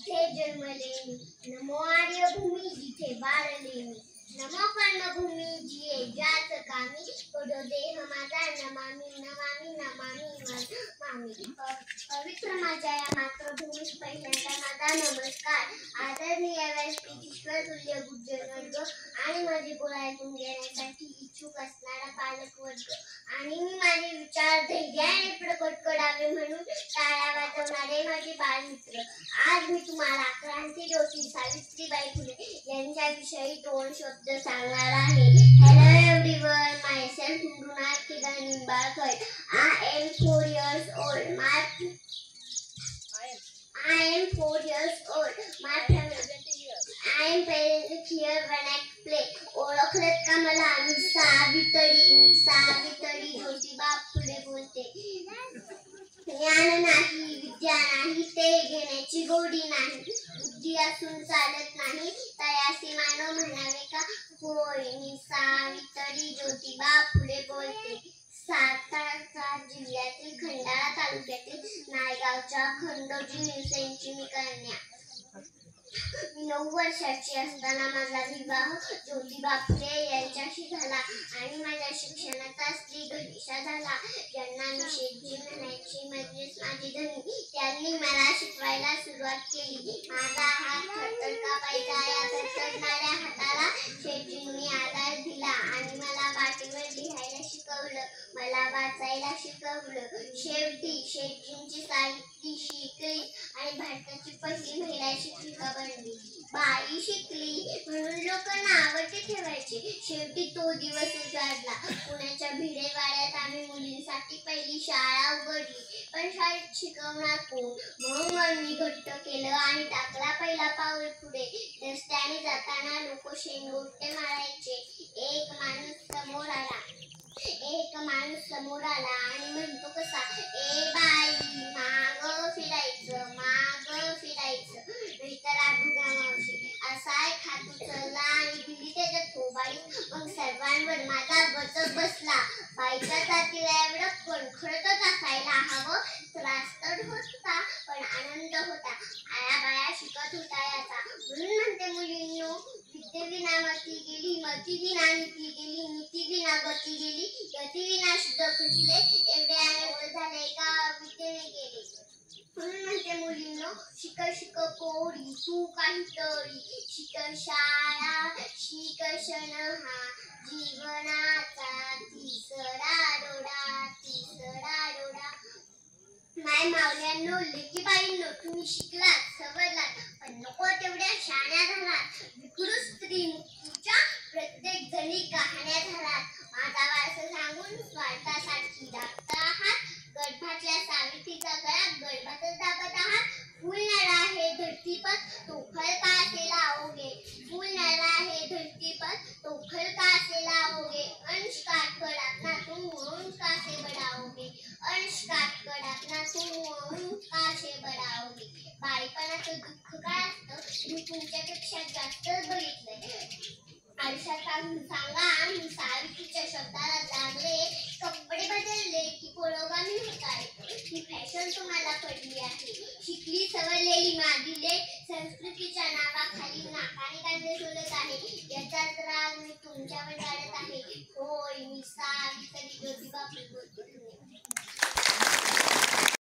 जिथे जन्मले मी, नमो आर्यभूमी जिथे वाढले मी, नमो कर्मभूमी जिये ज्याच कामी, पडो देह माझा नमामि नमामि नमामि नमामि. पवित्र माझ्या या मातृभूमीस पहिल्यांदा माझा नमस्कार. आदरणीय व्यासपीठ ईश्वर तुल्य गुज्जरवर्ग आणि माझे बोल ऐकून घेण्यासाठी इच्छुक असणारा पालकवर्ग आणि मी माझे विचार धैर्याने प्रकट करावे म्हणून टाळ्या वाजवणारे माझे बालमित्र. आज मी तुम्हाला क्रांतिज्योती सावित्रीबाई फुले यांच्याविषयी 2 शब्द सांगणार आहे. Hello everyone, myself Mrunal Kiran Nimbalkar. I am 4 years old. My I am present here when I play. ओळखलत का मला? मी सावित्री ज्योतिबा फुले बोलते. ज्ञान नाही, विद्या नाही, ते घेण्याची गोडी नाही. बुद्धी असून चालत नाही, तयासी मानव म्हणावे का? होय, मी सावित्री ज्योतिबा फुले बोलते. सातारा जिल्ह्यातील खंडाळा तालुक्यातील नायगावच्या खंडोजी निवसेंची मी कन्या. मी 9 वर्षाची असताना माझा विवाह ज्योतिबा फुले यांच्याशी झाला आणि माझ्या शिक्षणाचा स्त्री गणेशा झाला. ज्यांना मी शेठजी म्हणायची, म्हणजेच माझी धनी, त्यांनी मला शिकवायला सुरुवात केली. माझा हात थरथर कापायचा. या थरथरणाऱ्या हाताला शेठजींनी आधार दिला आणि मला पाटीवर लिहायला शिकवलं, मला वाचायला शिकवलं. शेवटी शेठजींची सावित्री शिकली आणि भारताची पहिली महिला शिक्षिका बनली. बाई शिकली म्हणून लोक नावं ठेवायचे. शेवटी तो दिवस उजाडला. पुण्याच्या भिडेवाड्यात आम्ही मुलींसाठी पहिली शाळा उघडली. पण शाळेत शिकवणार कोण? मग मी घट्ट केलं आणि टाकला पहिला पाऊल पुढे. रस्त्याने जाताना लोक शेंगोटे मारायचे. एक माणूस समोर आला आणि म्हणतो कसा, ए बाई, माग फिरायचं नाहीतर आडूगा मावशी. असा एक हात उचलला आणि दिली त्याच्या थोबाडीत. मग सर्वांवर माझा वचक बसला. बाईच्या जातीला एवढं कणखरच असायला हवं. त्रास तर होता पण आनंद होता. आया शिकत होता याचा. म्हणून म्हणते मुलींनो, विद्येविना मती गेली, मतीविना नीती गेली, नीतीविना गती गेली, गतीविना शुद्ध खचले, एवढे आनंद झाले का विद्येने गेले. म्हणून म्हणते मुलींनो, शिक पोरी तू काहीतरी, शिक शाळा, शिक क्षण हा जीवनाचा तिसरा डोळा. माय मावल्यांनो, लेकीबाईंनो, तुम्ही शिकलात, सवरलात, पण नको तेवढ्या शहाण्या झालात. विकृत स्त्री मुक्तीच्या प्रत्येक जणी कहाण्या झालात. माझा वारसा सांगून स्वार्थासाठी दाबत आहात. गर्भातल्या सावित्रीचा गळा गर्भातच दाबत आहात. फूल नळा हे धरतीपत, तो खल का असे लावोगे. फूल नळा हे धरतीपत, तो खल का असे लावोगे. अंश काटकर अपना तुम वंश कासे बढ़ाओगे. अंश काटकर अपना तुम वंश कासे बढ़ाओगे. बाईपणाचं दुःख काय असतं मी तुमच्यापेक्षा जास्तच बघितलंय. आयुष्यात सांगा, मी सावित्रीच्या शब्दाला लागले, कपडे बदलले की पुरोगामी होता येतो. ही फॅशन तुम्हाला पडली आहे. शिकली सवरलेली मादिले संस्कृतीच्या नावाखाली नाकाने कांदे सोलत आहे. याचाच राग मी तुमच्यावर काढत आहे. होय, मी सावित्री ज्योतिबा फुले बोलते.